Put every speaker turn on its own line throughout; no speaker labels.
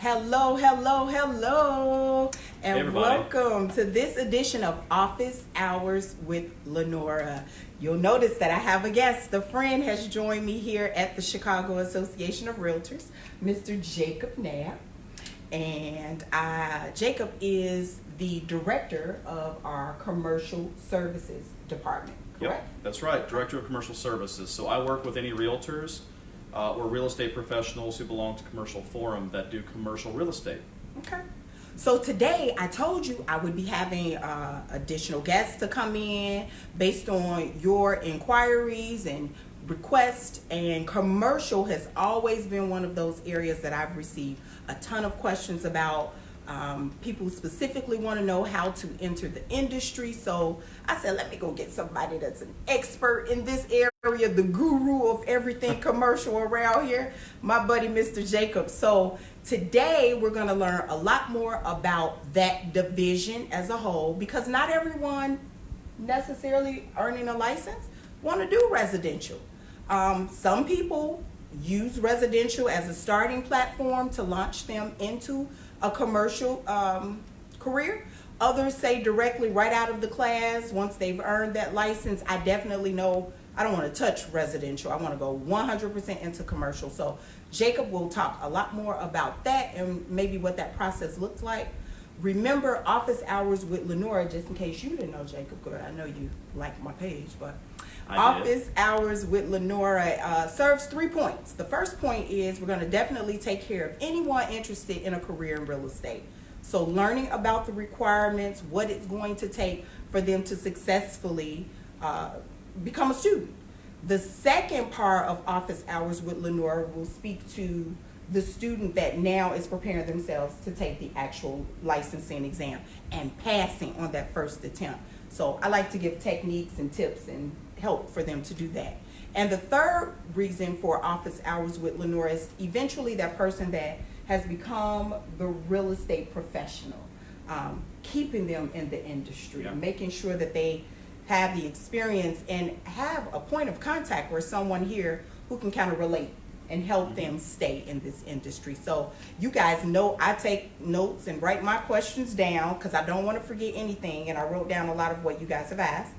Hello, hello, hello, and
Hey, everybody.
welcome to this edition of Office Hours with Lanora. You'll notice that I have a guest. A friend has joined me here at the Chicago Association of Realtors, Mr. Jacob Knapp. And Jacob is the director of our commercial services department, correct?
Yep, that's right, Director of Commercial Services. So I work with any realtors or real estate professionals who belong to Commercial Forum that do commercial real estate.
Okay. So today I told you I would be having additional guests to come in based on your inquiries and requests, and commercial has always been one of those areas that I've received a ton of questions about. People specifically want to know how to enter the industry. So I said, let me go get somebody that's an expert in this area, the guru of everything commercial around here, my buddy, Mr. Jacob. So today we're going to learn a lot more about that division as a whole, because not everyone necessarily earning a license want to do residential. Some people use residential as a starting platform to launch them into a commercial career. Others say directly right out of the class, once they've earned that license, I definitely know I don't want to touch residential. I want to go 100% into commercial. So Jacob will talk a lot more about that and maybe what that process looks like. Remember, Office Hours with Lanora, just in case you didn't know, Jacob, good. I know you like my page, but Office Hours with Lanora serves 3 points. The first point is we're going to definitely take care of anyone interested in a career in real estate. So learning about the requirements, what it's going to take for them to successfully become a student. The second part of Office Hours with Lanora will speak to the student that now is preparing themselves to take the actual licensing exam and passing on that first attempt. So I like to give techniques and tips and help for them to do that. And the third reason for Office Hours with Lanora is eventually that person that has become the real estate professional, keeping them in the industry, making sure that they have the experience and have a point of contact where someone here who can kind of relate and help them stay in this industry. So you guys know I take notes and write my questions down because I don't want to forget anything, and I wrote down a lot of what you guys have asked.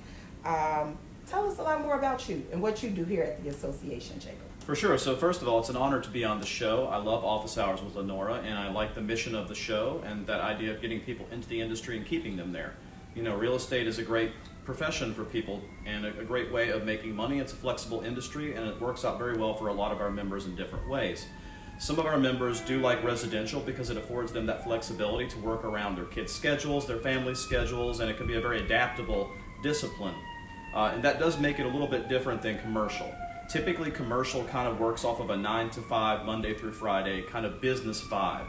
Tell us a lot more about you and what you do here at the association, Jacob.
For sure. So first of all, it's an honor to be on the show. I love Office Hours with Lanora, and I like the mission of the show and that idea of getting people into the industry and keeping them there. You know, real estate is a great profession for people and a great way of making money. It's a flexible industry, and it works out very well for a lot of our members in different ways. Some of our members do like residential because it affords them that flexibility to work around their kids' schedules, their family schedules, and it can be a very adaptable discipline. And that does make it a little bit different than commercial. Typically, commercial kind of works off of a 9 to 5, Monday through Friday kind of business vibe.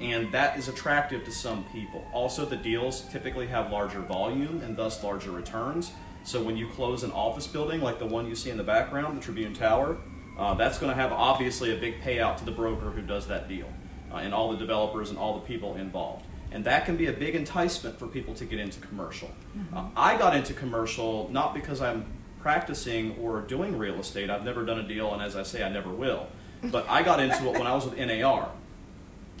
And that is attractive to some people. Also, the deals typically have larger volume and thus larger returns. So when you close an office building like the one you see in the background, the Tribune Tower, that's going to have obviously a big payout to the broker who does that deal and all the developers and all the people involved. And that can be a big enticement for people to get into commercial. I got into commercial not because I'm practicing or doing real estate. I've never done a deal, and as I say, I never will. But I got into it when I was with NAR.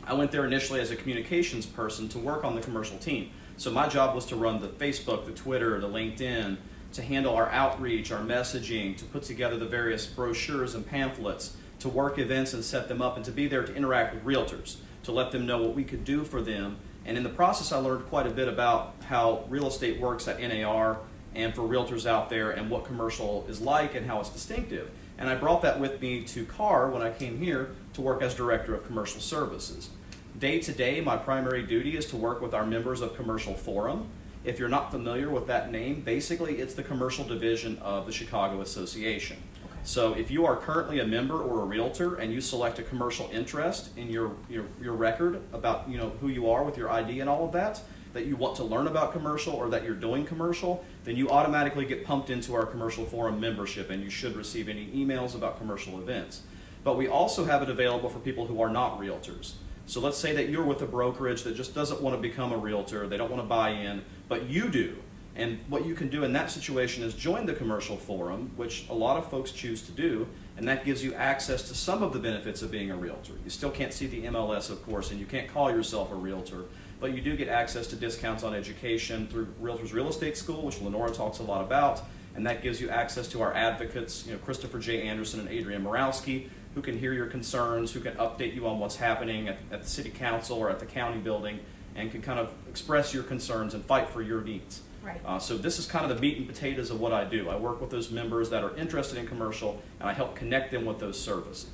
I went there initially as a communications person to work on the commercial team. So my job was to run the Facebook, the Twitter, the LinkedIn, to handle our outreach, our messaging, to put together the various brochures and pamphlets, to work events and set them up, and to be there to interact with realtors, to let them know what we could do for them. And in the process, I learned quite a bit about how real estate works at NAR and for realtors out there and what commercial is like and how it's distinctive. And I brought that with me to CAR when I came here to work as Director of Commercial Services. Day to day, my primary duty is to work with our members of Commercial Forum. If you're not familiar with that name, basically it's the commercial division of the Chicago Association. So if you are currently a member or a realtor and you select a commercial interest in your record about who you are with your ID and all of that you want to learn about commercial or that you're doing commercial, then you automatically get pumped into our Commercial Forum membership, and you should receive any emails about commercial events. But we also have it available for people who are not realtors. So let's say that you're with a brokerage that just doesn't want to become a realtor, they don't want to buy in, but you do. And what you can do in that situation is join the Commercial Forum, which a lot of folks choose to do, And that gives you access to some of the benefits of being a realtor. You still can't see the MLS, of course, and you can't call yourself a realtor, but you do get access to discounts on education through Realtors Real Estate School, which Lanora talks a lot about, and that gives you access to our advocates, Christopher J. Anderson and Adrian Morawski, who can hear your concerns, who can update you on what's happening at the city council or at the county building, and can kind of express your concerns and fight for your needs.
Right.
So this is kind of the meat and potatoes of what I do. I work with those members that are interested in commercial, and I help connect them with those services.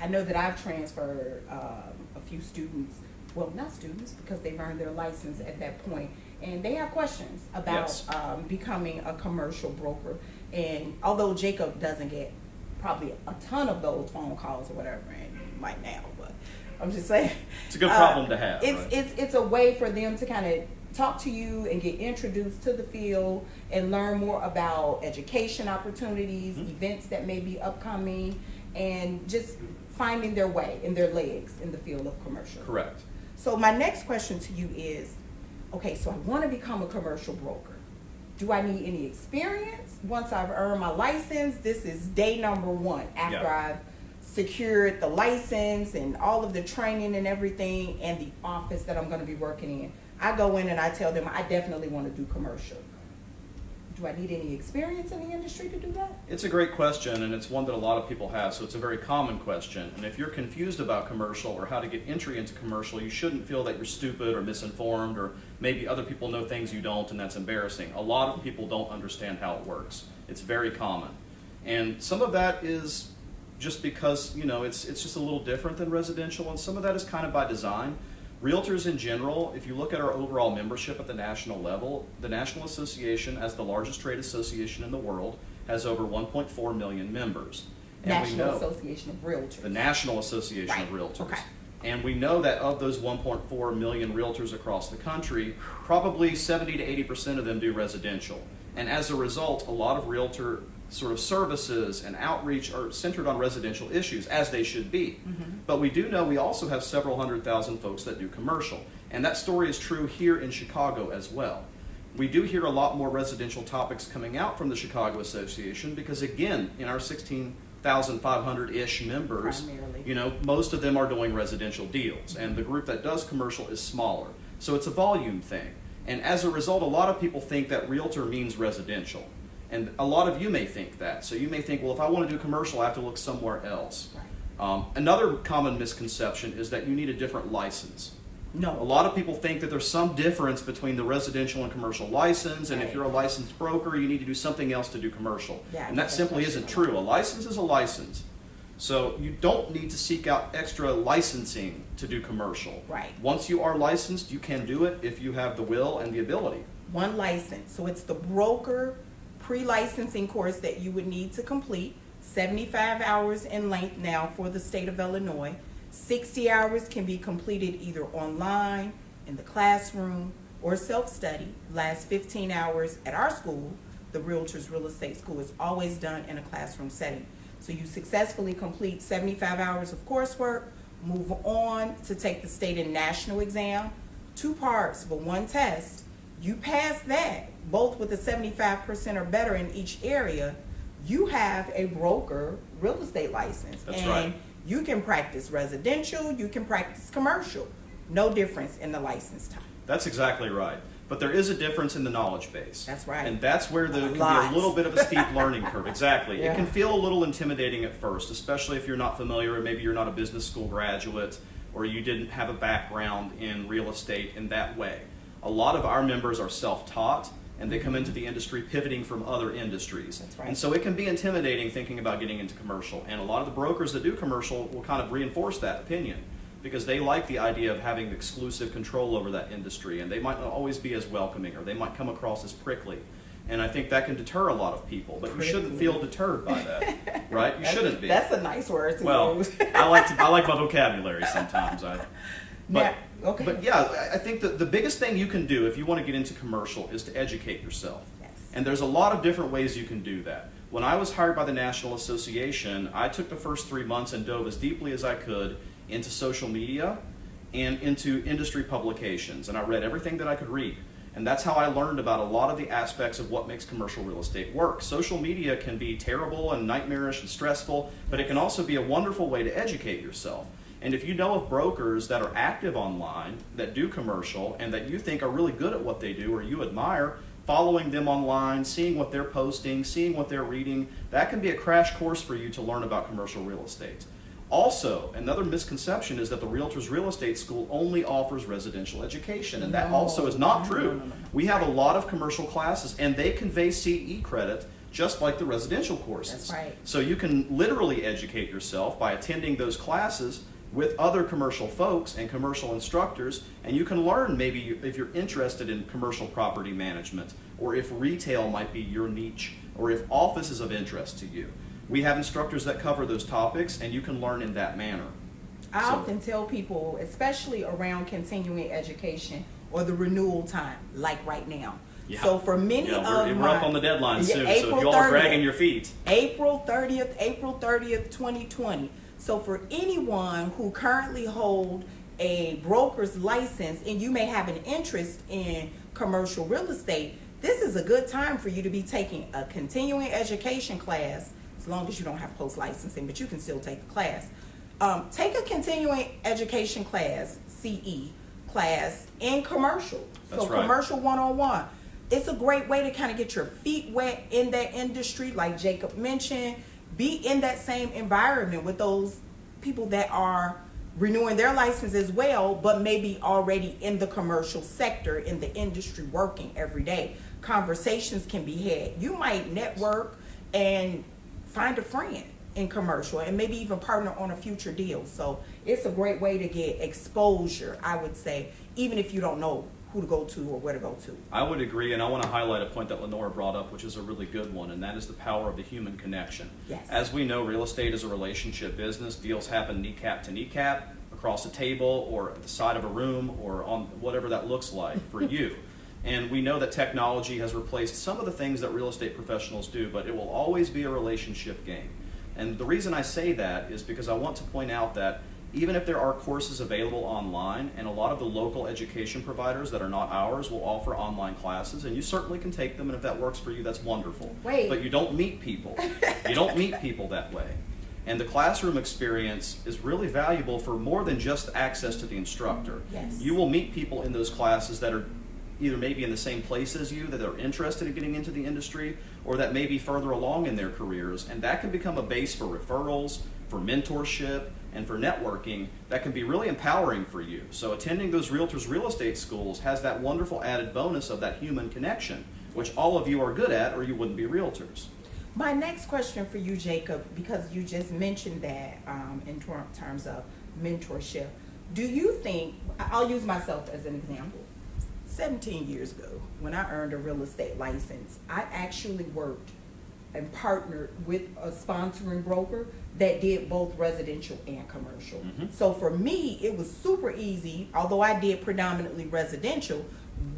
I know that I've transferred a few students, well, not students, because they've earned their license at that point, and they have questions about
Yes.
Becoming a commercial broker. And although Jacob doesn't get probably a ton of those phone calls or whatever, and he might now, but I'm just saying.
It's a good problem to have.
It's,
right?
it's a way for them to kind of talk to you and get introduced to the field and learn more about education opportunities, events that may be upcoming, and just finding their way and their legs in the field of commercial.
Correct.
So my next question to you is, okay, so I want to become a commercial broker. Do I need any experience? Once I've earned my license, this is day number one after
Yep.
I've secured the license and all of the training and everything and the office that I'm going to be working in. I go in and I tell them I definitely want to do commercial. Do I need any experience in the industry to do that?
It's a great question, and it's one that a lot of people have, so it's a very common question. And if you're confused about commercial or how to get entry into commercial, you shouldn't feel that you're stupid or misinformed, or maybe other people know things you don't, and that's embarrassing. A lot of people don't understand how it works. It's very common. And some of that is just because, it's just a little different than residential, and some of that is kind of by design. Realtors in general, if you look at our overall membership at the national level, the National Association, as the largest trade association in the world, has over 1.4 million members. And
National Association of Realtors.
The National Association of
Right.
Realtors.
Okay.
And we know that of those 1.4 million realtors across the country, probably 70 to 80% of them do residential. And as a result, a lot of realtor sort of services and outreach are centered on residential issues, as they should be. But we do know we also have several 100,000 folks that do commercial. And that story is true here in Chicago as well. We do hear a lot more residential topics coming out from the Chicago Association because, again, in our 16,500-ish members,
Primarily.
most of them are doing residential deals. And the group that does commercial is smaller. So it's a volume thing. And as a result, a lot of people think that realtor means residential. And a lot of you may think that. So you may think, well, if I want to do commercial, I have to look somewhere else.
Right.
Another common misconception is that you need a different license. A
No.
lot of people think that there's some difference between the residential and commercial license, and if
Right.
you're a licensed broker, you need to do something else to do commercial.
Yeah,
And that
that's
simply
what
isn't
she
true. A license is a license. So you don't need to seek out extra licensing to do commercial.
Right.
Once you are licensed, you can do it if you have the will and the ability.
One license. So it's the broker pre-licensing course that you would need to complete. 75 hours in length now for the state of Illinois. 60 hours can be completed either online, in the classroom, or self-study. Last 15 hours at our school, the Realtors Real Estate School, is always done in a classroom setting. So you successfully complete 75 hours of coursework, move on to take the state and national exam, 2 parts but 1 test. You pass that, both with a 75% or better in each area, you have a broker real estate license.
That's
and
right.
You can practice residential, you can practice commercial. No difference in the license type.
That's exactly right. But there is a difference in the knowledge base.
That's right.
And that's where there can be a
Lots.
little bit of a steep learning curve. Exactly.
Yeah.
It can feel a little intimidating at first, especially if you're not familiar, or maybe you're not a business school graduate, or you didn't have a background in real estate in that way. A lot of our members are self-taught, and they come into the industry pivoting from other industries.
That's right.
And so it can be intimidating thinking about getting into commercial. And a lot of the brokers that do commercial will kind of reinforce that opinion, because they like the idea of having exclusive control over that industry, and they might not always be as welcoming, or they might come across as prickly. And I think that can deter a lot of people, but you shouldn't feel deterred by that, right? You shouldn't be.
That's a nice word to
Well,
use.
I like my vocabulary sometimes. But yeah, I think that the biggest thing you can do if you want to get into commercial is to educate yourself.
Yes.
And there's a lot of different ways you can do that. When I was hired by the National Association, I took the first 3 months and dove as deeply as I could into social media and into industry publications. And I read everything that I could read. And that's how I learned about a lot of the aspects of what makes commercial real estate work. Social media can be terrible and nightmarish and stressful, but it can also be a wonderful way to educate yourself. And if you know of brokers that are active online, that do commercial, and that you think are really good at what they do or you admire, following them online, seeing what they're posting, seeing what they're reading, that can be a crash course for you to learn about commercial real estate. Also, another misconception is that the Realtors Real Estate School only offers residential education, and that also is not true.
No.
We have a lot of commercial classes, and they convey CE credit just like the residential courses.
That's right.
So you can literally educate yourself by attending those classes with other commercial folks and commercial instructors, and you can learn maybe if you're interested in commercial property management, or if retail might be your niche, or if office is of interest to you. We have instructors that cover those topics, and you can learn in that manner.
I often tell people, especially around continuing education or the renewal time, like right now.
Yeah.
So for many
we're up on the deadline soon, so
April
if y'all are
30th,
dragging your feet.
April 30th, 2020. So for anyone who currently hold a broker's license and you may have an interest in commercial real estate, this is a good time for you to be taking a continuing education class, as long as you don't have post-licensing, but you can still take the class. Take a continuing education class, CE class, in commercial.
That's
so
right.
Commercial 101. It's a great way to kind of get your feet wet in that industry, like Jacob mentioned. Be in that same environment with those people that are renewing their license as well, but maybe already in the commercial sector, in the industry, working every day. Conversations can be had. You might network and find a friend in commercial and maybe even partner on a future deal. So it's a great way to get exposure, I would say, even if you don't know who to go to or where to go to.
I would agree, and I want to highlight a point that Lanora brought up, which is a really good one, and that is the power of the human connection.
Yes.
As we know, real estate is a relationship business. Deals happen kneecap to kneecap, across a table, or at the side of a room, or on whatever that looks like for you. And we know that technology has replaced some of the things that real estate professionals do, but it will always be a relationship game. And the reason I say that is because I want to point out that even if there are courses available online, and a lot of the local education providers that are not ours will offer online classes, and you certainly can take them, and if that works for you, that's wonderful.
Wait.
But you don't meet people. You don't meet people that way. And the classroom experience is really valuable for more than just access to the instructor.
Yes.
You will meet people in those classes that are either maybe in the same place as you, that are interested in getting into the industry, or that may be further along in their careers, and that can become a base for referrals, for mentorship, and for networking that can be really empowering for you. So attending those Realtors Real Estate schools has that wonderful added bonus of that human connection, which all of you are good at, or you wouldn't be realtors.
My next question for you, Jacob, because you just mentioned that in terms of mentorship, do you think, I'll use myself as an example, 17 years ago, when I earned a real estate license, I actually worked and partnered with a sponsoring broker that did both residential and commercial.
Mm-hmm.
So for me, it was super easy, although I did predominantly residential.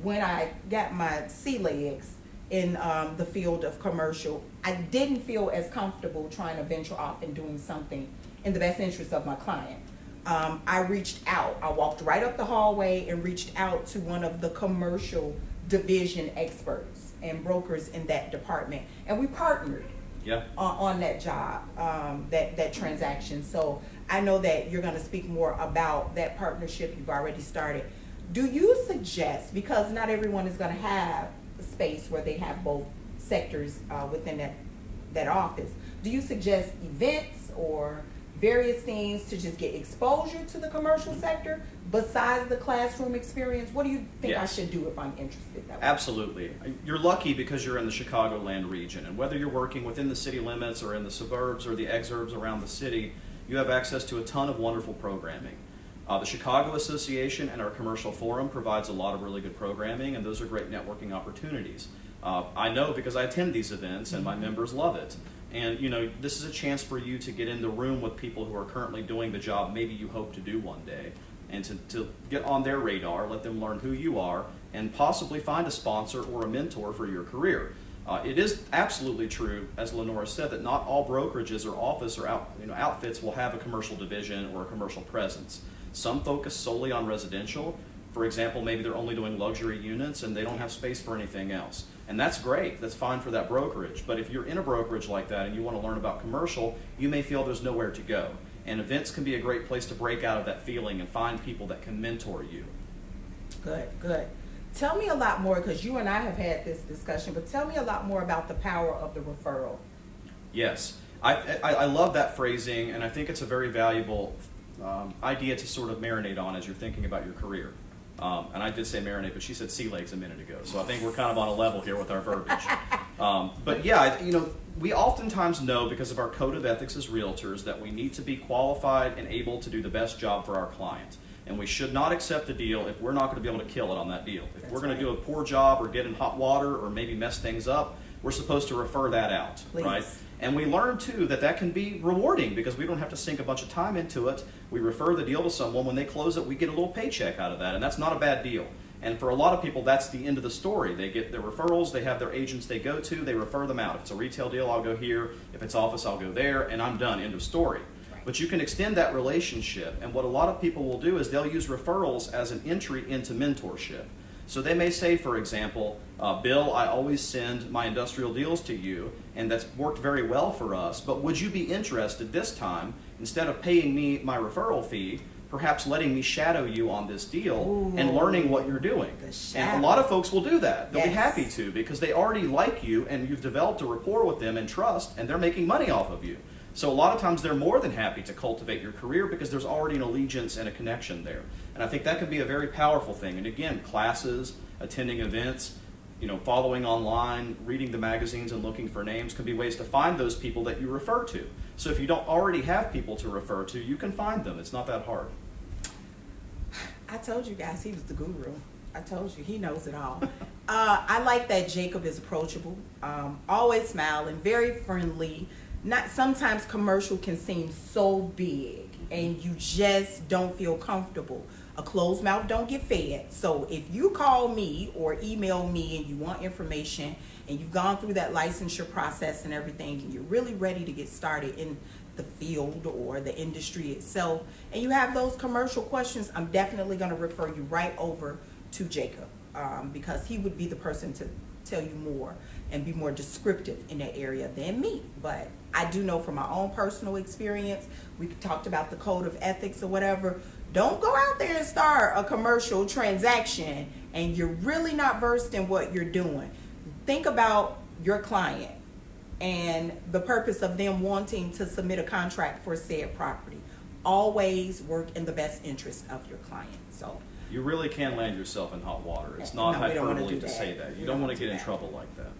When I got my sea legs in the field of commercial, I didn't feel as comfortable trying to venture off and doing something in the best interest of my client. I reached out. I walked right up the hallway and reached out to one of the commercial division experts and brokers in that department, and we partnered on that job, that transaction. So I know that you're going to speak more about that partnership you've already started. Do you suggest, because not everyone is going to have a space where they have both sectors within that office, do you suggest events or various things to just get exposure to the commercial sector besides the classroom experience? What do you think I should do if I'm interested that way?
Absolutely. You're lucky because you're in the Chicagoland region, and whether you're working within the city limits or in the suburbs or the exurbs around the city, you have access to a ton of wonderful programming. The Chicago Association and our commercial forum provides a lot of really good programming, and those are great networking opportunities. I know because I attend these events and my members love it. And this is a chance for you to get in the room with people who are currently doing the job maybe you hope to do one day, and to get on their radar, let them learn who you are, and possibly find a sponsor or a mentor for your career. It is absolutely true, as Lanora said, that not all brokerages or office or outfits will have a commercial division or a commercial presence. Some focus solely on residential. For example, maybe they're only doing luxury units and they don't have space for anything else. And that's great. That's fine for that brokerage. But if you're in a brokerage like that and you want to learn about commercial, you may feel there's nowhere to go. And events can be a great place to break out of that feeling and find people that can mentor you.
Good, good. Tell me a lot more, because you and I have had this discussion, but tell me a lot more about the power of the referral.
Yes. I love that phrasing, and I think it's a very valuable idea to sort of marinate on as you're thinking about your career. And I did say marinate, but she said sea legs a minute ago. So I think we're kind of on a level here with our verbiage. But yeah, we oftentimes know, because of our code of ethics as realtors, that we need to be qualified and able to do the best job for our client. And we should not accept a deal if we're not going to be able to kill it on that deal. If we're going to do a poor job or get in hot water or maybe mess things up, we're supposed to refer that out,
Please.
right? And we learn, too, that can be rewarding because we don't have to sink a bunch of time into it. We refer the deal to someone. When they close it, we get a little paycheck out of that, and that's not a bad deal. And for a lot of people, that's the end of the story. They get their referrals, they have their agents they go to, they refer them out. If it's a retail deal, I'll go here. If it's office, I'll go there, and I'm done, end of story. But you can extend that relationship, and what a lot of people will do is they'll use referrals as an entry into mentorship. So they may say, for example, Bill, I always send my industrial deals to you, and that's worked very well for us, but would you be interested this time, instead of paying me my referral fee, perhaps letting me shadow you on this deal and learning what you're doing? And a lot of folks will do that. They'll be happy to, because they already like you and you've developed a rapport with them and trust, and they're making money off of you. So a lot of times they're more than happy to cultivate your career because there's already an allegiance and a connection there. And I think that can be a very powerful thing. And again, classes, attending events, following online, reading the magazines and looking for names can be ways to find those people that you refer to. So if you don't already have people to refer to, you can find them. It's not that hard.
I told you guys he was the guru. I told you, he knows it all. I like that Jacob is approachable, always smiling, very friendly. Sometimes commercial can seem so big and you just don't feel comfortable. A closed mouth don't get fed. So if you call me or email me and you want information and you've gone through that licensure process and everything and you're really ready to get started in the field or the industry itself and you have those commercial questions, I'm definitely going to refer you right over to Jacob because he would be the person to tell you more and be more descriptive in that area than me. But I do know from my own personal experience, we talked about the code of ethics or whatever, don't go out there and start a commercial transaction and you're really not versed in what you're doing. Think about your client and the purpose of them wanting to submit a contract for said property. Always work in the best interest of your client. So
you really can land yourself in hot water. It's not hyperbole to say that. You don't want to get in trouble like that.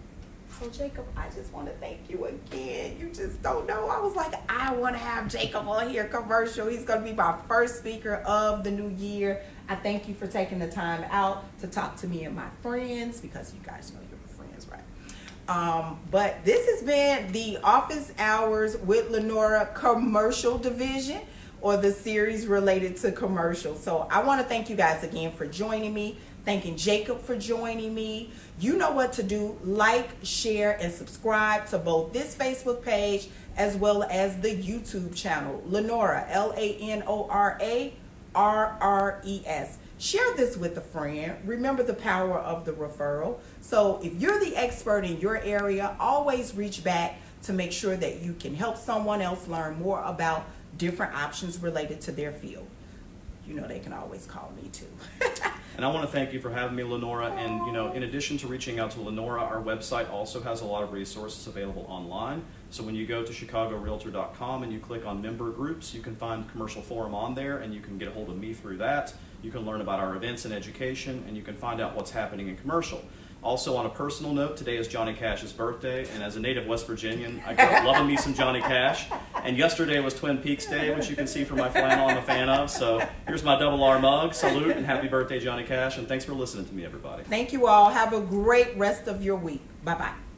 So Jacob, I just want to thank you again. You just don't know. I was like, I want to have Jacob on here, commercial. He's going to be my first speaker of the new year. I thank you for taking the time out to talk to me and my friends, because you guys know you're my friends, right? But this has been the Office Hours with Lanora Commercial Division, or the series related to commercial. So I want to thank you guys again for joining me. Thanking Jacob for joining me. You know what to do. Like, share, and subscribe to both this Facebook page as well as the YouTube channel, Lanora, Lanora RRES. Share this with a friend. Remember the power of the referral. So if you're the expert in your area, always reach back to make sure that you can help someone else learn more about different options related to their field. You know, they can always call me too.
And I want to thank you for having me, Lanora. And, in addition to reaching out to Lanora, our website also has a lot of resources available online. So when you go to chicagorealtor.com and you click on member groups, you can find Commercial Forum on there, and you can get a hold of me through that. You can learn about our events and education, and you can find out what's happening in commercial. Also, on a personal note, today is Johnny Cash's birthday, and as a native West Virginian, I grew up loving me some Johnny Cash. And yesterday was Twin Peaks Day, which you can see from my flannel I'm a fan of. So here's my double R mug. Salute and happy birthday, Johnny Cash, and thanks for listening to me, everybody.
Thank you all. Have a great rest of your week. Bye-bye.